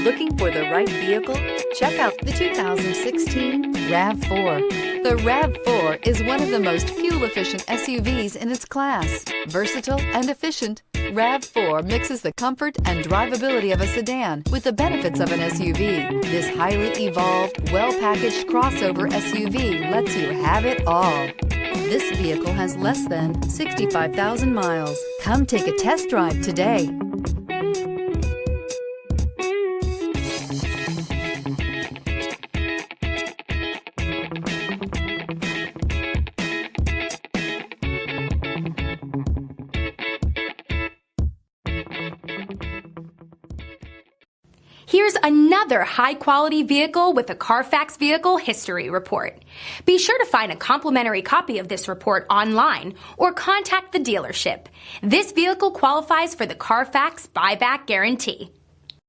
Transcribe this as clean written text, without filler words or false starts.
Looking for the right vehicle? Check out the 2016 RAV4. The RAV4 is one of the most fuel-efficient SUVs in its class. Versatile and efficient, RAV4 mixes the comfort and drivability of a sedan with the benefits of an SUV. This highly evolved, well-packaged crossover SUV lets you have it all. This vehicle has less than 65,000 miles. Come take a test drive today. Here's another high-quality vehicle with a Carfax Vehicle History Report. Be sure to find a complimentary copy of this report online or contact the dealership. This vehicle qualifies for the Carfax Buyback Guarantee.